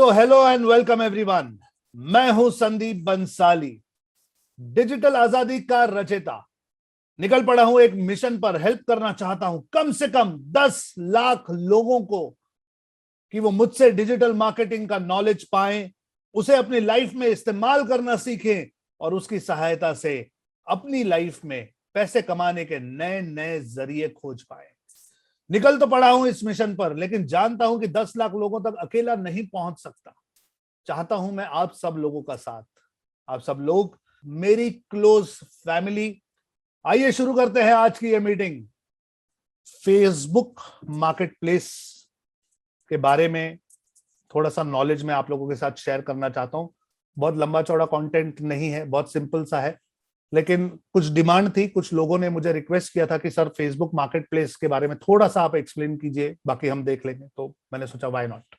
So hello and welcome everyone. मैं हूं Sandeep Bhansali, digital आजादी का रचयिता। निकल पड़ा हूं एक मिशन पर। हेल्प करना चाहता हूं कम से कम 10 लाख लोगों को कि वो मुझसे डिजिटल मार्केटिंग का नॉलेज पाएं, उसे अपनी लाइफ में इस्तेमाल करना सीखें और उसकी सहायता से अपनी लाइफ में पैसे कमाने के नए नए जरिए खोज पाए। निकल तो पड़ा हूं इस मिशन पर, लेकिन जानता हूं कि 10 लाख लोगों तक अकेला नहीं पहुंच सकता। चाहता हूं मैं आप सब लोगों का साथ, आप सब लोग मेरी क्लोज फैमिली। आइए शुरू करते हैं आज की ये मीटिंग। फेसबुक मार्केट प्लेस के बारे में थोड़ा सा नॉलेज मैं आप लोगों के साथ शेयर करना चाहता हूं। बहुत लंबा चौड़ा कंटेंट नहीं है, बहुत सिंपल सा है, लेकिन कुछ डिमांड थी। कुछ लोगों ने मुझे रिक्वेस्ट किया था कि सर फेसबुक मार्केट प्लेस के बारे में थोड़ा सा आप एक्सप्लेन कीजिए, बाकी हम देख लेंगे। तो मैंने सोचा व्हाई नॉट।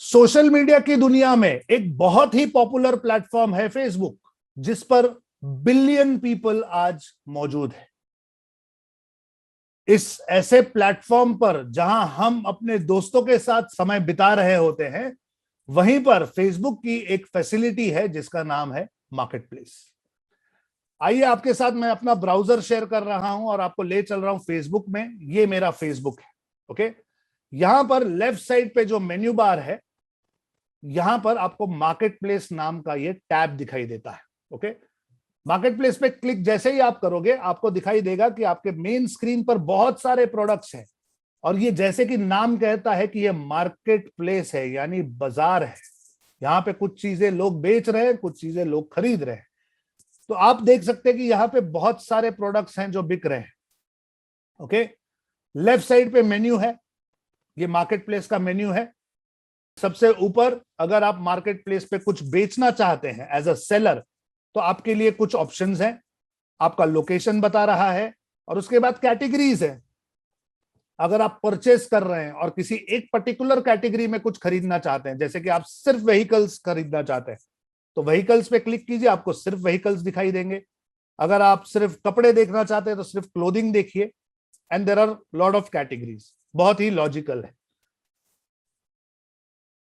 सोशल मीडिया की दुनिया में एक बहुत ही पॉपुलर प्लेटफॉर्म है फेसबुक, जिस पर बिलियन पीपल आज मौजूद है। इस ऐसे प्लेटफॉर्म पर जहां हम अपने दोस्तों के साथ समय बिता रहे होते हैं, वहीं पर फेसबुक की एक फैसिलिटी है जिसका नाम है मार्केट प्लेस। आइए आपके साथ मैं अपना ब्राउजर शेयर कर रहा हूं और आपको ले चल रहा हूं फेसबुक में। ये मेरा फेसबुक है। ओके, यहां पर लेफ्ट साइड पे जो मेन्यू बार है, यहां पर आपको मार्केट प्लेस नाम का ये टैब दिखाई देता है। ओके, मार्केट प्लेस पे क्लिक जैसे ही आप करोगे, आपको दिखाई देगा कि आपके मेन स्क्रीन पर बहुत सारे प्रोडक्ट्स हैं। और ये जैसे कि नाम कहता है कि ये मार्केट प्लेस है, यानी बाजार है। यहाँ पे कुछ चीजें लोग बेच रहे हैं, कुछ चीजें लोग खरीद रहे हैं। तो आप देख सकते हैं कि यहाँ पे बहुत सारे प्रोडक्ट्स हैं जो बिक रहे हैं। ओके, लेफ्ट साइड पे मेन्यू है, ये मार्केट प्लेस का मेन्यू है। सबसे ऊपर अगर आप मार्केट प्लेस पे कुछ बेचना चाहते हैं एज अ सेलर, तो आपके लिए कुछ ऑप्शंस हैं। आपका लोकेशन बता रहा है और उसके बाद कैटेगरीज है। अगर आप परचेस कर रहे हैं और किसी एक पर्टिकुलर कैटेगरी में कुछ खरीदना चाहते हैं, जैसे कि आप सिर्फ व्हीकल्स खरीदना चाहते हैं, तो व्हीकल्स पे क्लिक कीजिए, आपको सिर्फ व्हीकल्स दिखाई देंगे। अगर आप सिर्फ कपड़े देखना चाहते हैं तो सिर्फ क्लोथिंग देखिए। And there are lot of categories. बहुत ही लॉजिकल है।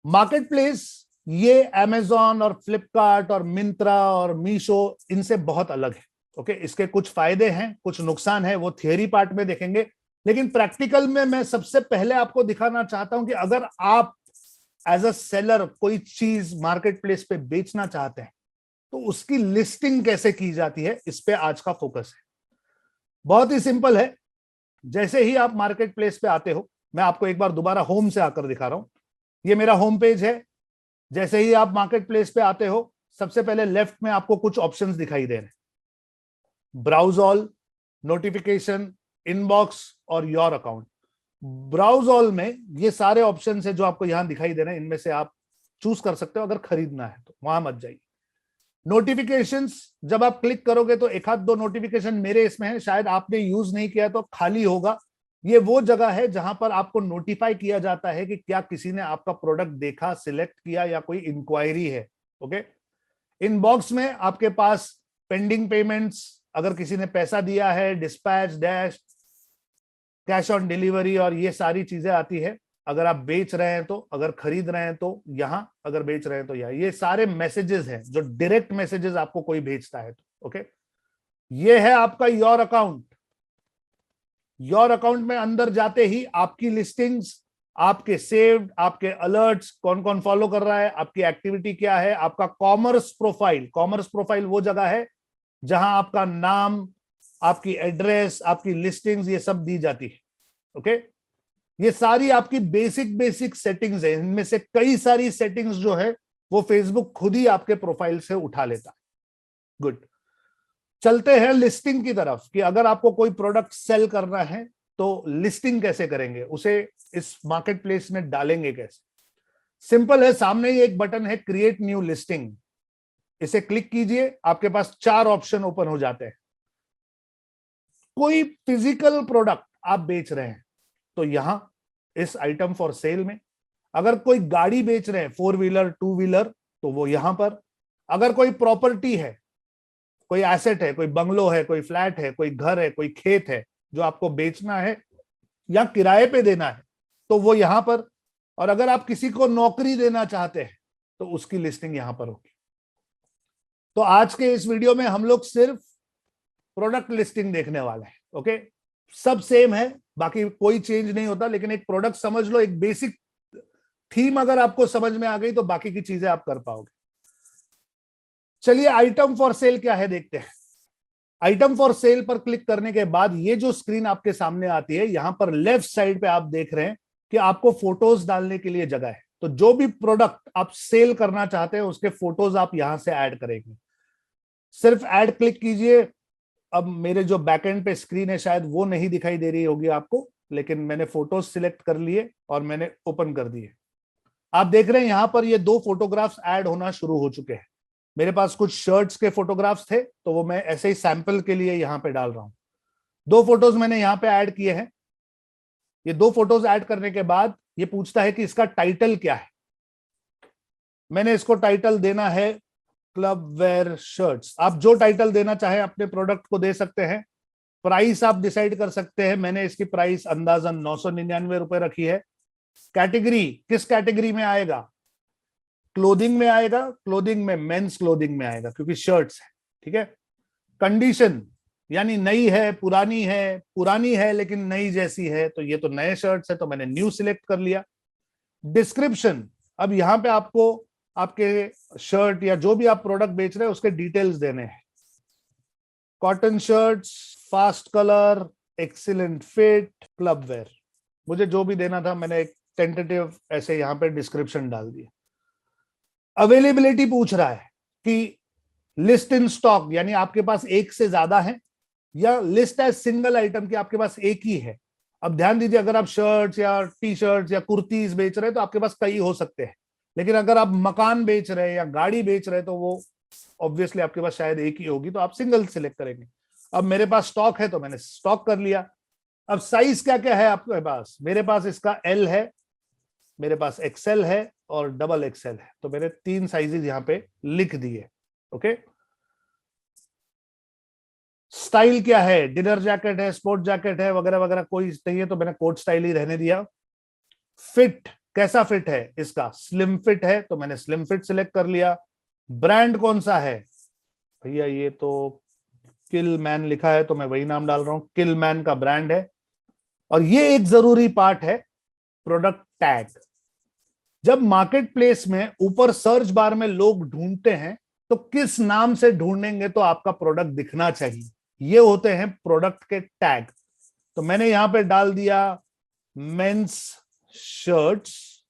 मार्केट प्लेस ये अमेजॉन और फ्लिपकार्ट और मिंत्रा और मीशो इनसे बहुत अलग है। ओके, इसके कुछ फायदे हैं, कुछ नुकसान है, वो थियरी पार्ट में देखेंगे। लेकिन प्रैक्टिकल में मैं सबसे पहले आपको दिखाना चाहता हूं कि अगर आप एज अ सेलर कोई चीज मार्केट प्लेस पे बेचना चाहते हैं, तो उसकी लिस्टिंग कैसे की जाती है, इस पे आज का फोकस है। बहुत ही सिंपल है। जैसे ही आप मार्केट प्लेस पे आते हो, मैं आपको एक बार दोबारा होम से आकर दिखा रहा हूं। ये मेरा होम पेज है। जैसे ही आप मार्केट प्लेस पे आते हो, सबसे पहले लेफ्ट में आपको कुछ ऑप्शंस दिखाई दे रहे हैं। ब्राउज ऑल, नोटिफिकेशन, इनबॉक्स और योर अकाउंट। ब्राउज ऑल में ये सारे ऑप्शन है जो आपको यहां दिखाई दे रहे हैं। इनमें से आप चूज कर सकते हो। अगर खरीदना है तो वहां मत जाइए। नोटिफिकेशंस, जब आप क्लिक करोगे तो एक आध दो नोटिफिकेशन मेरे इसमें है, शायद आपने यूज नहीं किया तो खाली होगा। ये वो जगह है जहां पर आपको नोटिफाई किया जाता है कि क्या किसी ने आपका प्रोडक्ट देखा, सिलेक्ट किया या कोई इंक्वायरी है। ओके, इनबॉक्स में आपके पास पेंडिंग पेमेंट्स, अगर किसी ने पैसा दिया है, dispatch, dash, cash on delivery और ये सारी चीजें आती है। अगर आप बेच रहे हैं तो, अगर खरीद रहे हैं तो यहां, अगर बेच रहे हैं तो यहाँ। ये सारे मैसेजेस हैं जो डायरेक्ट मैसेजेस आपको कोई भेजता है तो। ओके, ये है आपका योर अकाउंट। योर अकाउंट में अंदर जाते ही आपकी लिस्टिंग्स, आपके सेव्ड, आपके अलर्ट्स, कौन कौन फॉलो कर रहा है, आपकी एक्टिविटी क्या है, आपका कॉमर्स प्रोफाइल। कॉमर्स प्रोफाइल वो जगह है जहां आपका नाम, आपकी एड्रेस, आपकी लिस्टिंग्स, ये सब दी जाती है। ओके, ये सारी आपकी बेसिक बेसिक सेटिंग्स है। इनमें से कई सारी सेटिंग्स जो है वो फेसबुक खुद ही आपके प्रोफाइल से उठा लेता है। गुड, चलते हैं लिस्टिंग की तरफ कि अगर आपको कोई प्रोडक्ट सेल करना है तो लिस्टिंग कैसे करेंगे, उसे इस मार्केट प्लेस में डालेंगे कैसे। सिंपल है, सामने ही एक बटन है क्रिएट न्यू लिस्टिंग। इसे क्लिक कीजिए, आपके पास 4 ऑप्शन ओपन हो जाते हैं। कोई फिजिकल प्रोडक्ट आप बेच रहे हैं तो यहां इस आइटम फॉर सेल में, अगर कोई गाड़ी बेच रहे हैं, 4 व्हीलर 2 व्हीलर, तो वो यहां पर। अगर कोई प्रॉपर्टी है, कोई एसेट है, कोई बंगलो है, कोई फ्लैट है, कोई घर है, कोई खेत है जो आपको बेचना है या किराए पे देना है, तो वो यहां पर। और अगर आप किसी को नौकरी देना चाहते हैं तो उसकी लिस्टिंग यहां पर होगी। तो आज के इस वीडियो में हम लोग सिर्फ प्रोडक्ट लिस्टिंग देखने वाले हैं। ओके, सब सेम है, बाकी कोई चेंज नहीं होता, लेकिन एक प्रोडक्ट समझ लो, एक बेसिक थीम अगर आपको समझ में आ गई तो बाकी की चीजें आप कर पाओगे। चलिए, आइटम फॉर सेल क्या है देखते हैं। आइटम फॉर सेल पर क्लिक करने के बाद ये जो स्क्रीन आपके सामने आती है, यहां पर लेफ्ट साइड पे आप देख रहे हैं कि आपको फोटोज डालने के लिए जगह है। तो जो भी प्रोडक्ट आप सेल करना चाहते हैं उसके फोटोज आप यहां से ऐड करेंगे। सिर्फ ऐड क्लिक कीजिए। अब मेरे जो बैकएंड पे स्क्रीन है शायद वो नहीं दिखाई दे रही होगी आपको, लेकिन मैंने फोटोज सिलेक्ट कर लिए और मैंने ओपन कर दिए। आप देख रहे हैं यहां पर ये 2 फोटोग्राफ्स ऐड होना शुरू हो चुके हैं। मेरे पास कुछ शर्ट्स के फोटोग्राफ्स थे तो वो मैं ऐसे ही सैंपल के लिए यहां पे डाल रहा हूं। 2 फोटोज मैंने यहां पे ऐड किए हैं। ये 2 फोटोज ऐड करने के बाद ये पूछता है कि इसका टाइटल क्या है। मैंने इसको टाइटल देना है क्लब वेयर शर्ट्स। आप जो टाइटल देना चाहें अपने प्रोडक्ट को दे सकते हैं। प्राइस आप डिसाइड कर सकते हैं। मैंने इसकी प्राइस अंदाजन 999 रुपए रखी है। कैटेगरी, किस कैटेगरी में आएगा? क्लोथिंग में आएगा। क्लोथिंग में मेंस क्लोथिंग में आएगा क्योंकि शर्ट्स है। ठीक है। कंडीशन यानी नई है, पुरानी है लेकिन नई जैसी है, तो ये तो नए शर्ट्स है तो मैंने न्यू सिलेक्ट कर लिया। डिस्क्रिप्शन, अब यहां पे आपको आपके शर्ट या जो भी आप प्रोडक्ट बेच रहे हैं उसके डिटेल्स देने हैं। Cotton shirts, fast colour, excellent fit, club wear, मुझे जो भी देना था मैंने एक टेंटेटिव ऐसे यहां पे डिस्क्रिप्शन डाल दिया। अवेलेबिलिटी पूछ रहा है कि लिस्ट इन स्टॉक, यानी आपके पास एक से ज्यादा है, या लिस्ट एज सिंगल आइटम की आपके पास एक ही है। अब ध्यान दीजिए, अगर आप शर्ट्स या टी शर्ट्स या कुर्तीज बेच रहे हैं तो आपके पास कई हो सकते हैं, लेकिन अगर आप मकान बेच रहे हैं या गाड़ी बेच रहे हैं तो वो ऑब्वियसली आपके पास शायद एक ही होगी, तो आप सिंगल सिलेक्ट करेंगे। अब मेरे पास स्टॉक है तो मैंने स्टॉक कर लिया। अब साइज क्या क्या है आपके पास? मेरे पास इसका एल है, मेरे पास एक्सएल है और डबल एक्सएल है, तो मैंने 3 साइजेस यहां पे लिख दिए। ओके। स्टाइल क्या है? डिनर जैकेट है, स्पोर्ट जैकेट है, वगैरह वगैरह कोई नहीं है तो मैंने कोट स्टाइल ही रहने दिया। फिट, कैसा फिट है इसका? स्लिम फिट है तो मैंने स्लिम फिट सिलेक्ट कर लिया। ब्रांड कौन सा है? भैया ये तो किल मैन लिखा है तो मैं वही नाम डाल रहा हूं, किल मैन का ब्रांड है। और ये एक जरूरी पार्ट है, प्रोडक्ट टैग। जब मार्केट प्लेस में ऊपर सर्च बार में लोग ढूंढते हैं तो किस नाम से ढूंढेंगे तो आपका प्रोडक्ट दिखना चाहिए, ये होते हैं प्रोडक्ट के टैग। तो मैंने यहां पे डाल दिया मेंस शर्ट्स,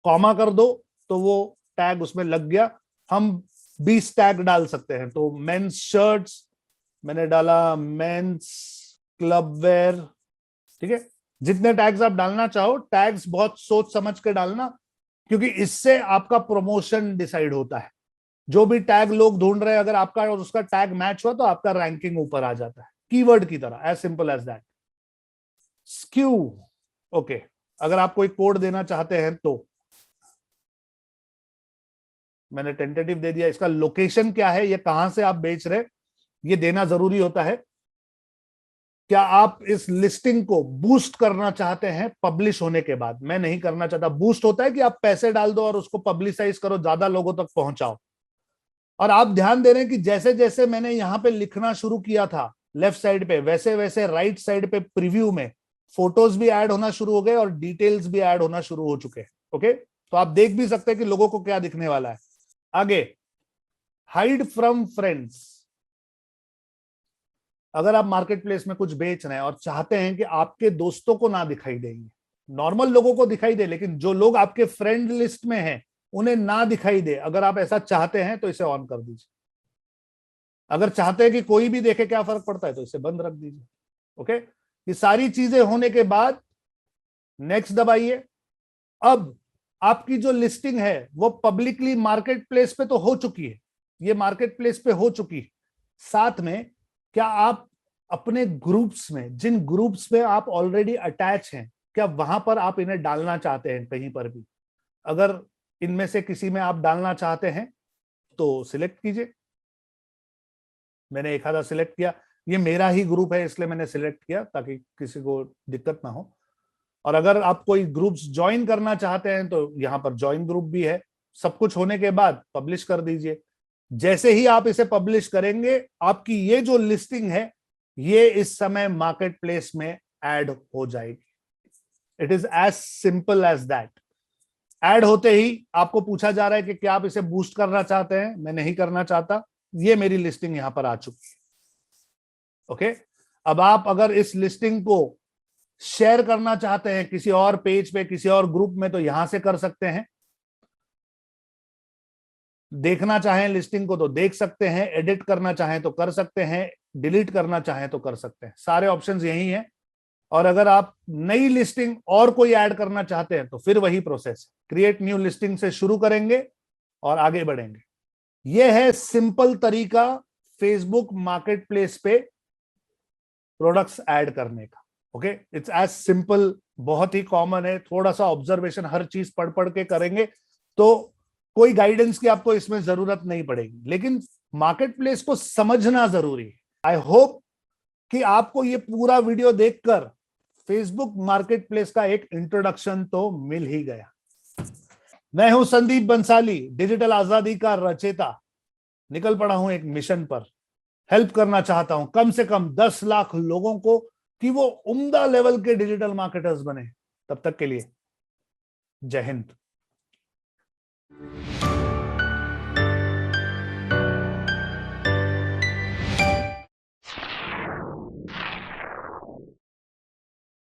कॉमा कर दो तो वो टैग उसमें लग गया। हम 20 टैग डाल सकते हैं, तो मेंस शर्ट्स मैंने डाला, मेंस क्लब वेयर। ठीक है। जितने टैग्स आप डालना चाहो, टैग्स बहुत सोच समझ के डालना, क्योंकि इससे आपका प्रमोशन डिसाइड होता है। जो भी टैग लोग ढूंढ रहे हैं, अगर आपका और उसका टैग मैच हुआ तो आपका रैंकिंग ऊपर आ जाता है, कीवर्ड की तरह, as simple as that. SKU, okay, अगर आप कोई कोड देना चाहते हैं तो मैंने टेंटेटिव दे दिया। इसका लोकेशन क्या है, ये कहां से आप बेच रहे, ये देना जरूरी होता है। क्या आप इस लिस्टिंग को बूस्ट करना चाहते हैं पब्लिश होने के बाद? मैं नहीं करना चाहता। बूस्ट होता है कि आप पैसे डाल दो और उसको पब्लिसाइज करो, ज्यादा लोगों तक पहुंचाओ। और आप ध्यान दे रहे हैं कि जैसे जैसे मैंने यहां पे लिखना शुरू किया था लेफ्ट साइड पे, वैसे वैसे राइट साइड पे प्रीव्यू में फोटोज भी ऐड होना शुरू हो गए और डिटेल्स भी ऐड होना शुरू हो चुके हैं। ओके, तो आप देख भी सकते हैं कि लोगों को क्या दिखने वाला है आगे। हाइड फ्रॉम फ्रेंड्स, अगर आप मार्केट प्लेस में कुछ बेच रहे हैं और चाहते हैं कि आपके दोस्तों को ना दिखाई देंगे, नॉर्मल लोगों को दिखाई दे, लेकिन जो लोग आपके फ्रेंड लिस्ट में हैं उन्हें ना दिखाई दे, अगर आप ऐसा चाहते हैं तो इसे ऑन कर दीजिए। अगर चाहते हैं कि कोई भी देखे क्या फर्क पड़ता है तो इसे बंद रख दीजिए। ओके, ये सारी चीजें होने के बाद नेक्स्ट दबाइए। अब आपकी जो लिस्टिंग है वो पब्लिकली मार्केट प्लेस पे तो हो चुकी है, ये मार्केट प्लेस पे हो चुकी है। साथ में क्या आप अपने ग्रुप्स में, जिन ग्रुप्स में आप ऑलरेडी अटैच हैं, क्या वहां पर आप इन्हें डालना चाहते हैं कहीं पर भी? अगर इनमें से किसी में आप डालना चाहते हैं तो सिलेक्ट कीजिए। मैंने एक आधा सिलेक्ट किया, ये मेरा ही ग्रुप है इसलिए मैंने सिलेक्ट किया ताकि किसी को दिक्कत ना हो। और अगर आप कोई ग्रुप्स ज्वाइन करना चाहते हैं तो यहाँ पर ज्वाइन ग्रुप भी है। सब कुछ होने के बाद पब्लिश कर दीजिए। जैसे ही आप इसे पब्लिश करेंगे, आपकी ये जो लिस्टिंग है ये इस समय मार्केट प्लेस में ऐड हो जाएगी। It is as simple as that. Add होते ही आपको पूछा जा रहा है कि क्या आप इसे बूस्ट करना चाहते हैं। मैं नहीं करना चाहता, ये मेरी लिस्टिंग यहां पर आ चुकी है। ओके, अब आप अगर इस लिस्टिंग को शेयर करना चाहते हैं किसी और पेज पे, किसी और ग्रुप में, तो यहां से कर सकते हैं। देखना चाहें लिस्टिंग को तो देख सकते हैं, एडिट करना चाहें तो कर सकते हैं, डिलीट करना चाहें तो कर सकते हैं। सारे ऑप्शंस यही हैं। और अगर आप नई लिस्टिंग और कोई ऐड करना चाहते हैं तो फिर वही प्रोसेस, क्रिएट न्यू लिस्टिंग से शुरू करेंगे और आगे बढ़ेंगे। यह है सिंपल तरीका फेसबुक मार्केट प्लेस पे प्रोडक्ट्स ऐड करने का। ओके, इट्स एज सिंपल, बहुत ही कॉमन है। थोड़ा सा ऑब्जर्वेशन, हर चीज पढ़ पढ़ के करेंगे तो कोई गाइडेंस की आपको इसमें जरूरत नहीं पड़ेगी, लेकिन मार्केट प्लेस को समझना जरूरी है। आई होप कि आपको ये पूरा वीडियो देखकर फेसबुक मार्केट प्लेस का एक इंट्रोडक्शन तो मिल ही गया। मैं हूं संदीप बंसाली, डिजिटल आजादी का रचेता। निकल पड़ा हूं एक मिशन पर। हेल्प करना चाहता हूं कम से कम 10 लाख लोगों को कि वो उम्दा लेवल के डिजिटल मार्केटर्स बने। तब तक के लिए जय हिंद।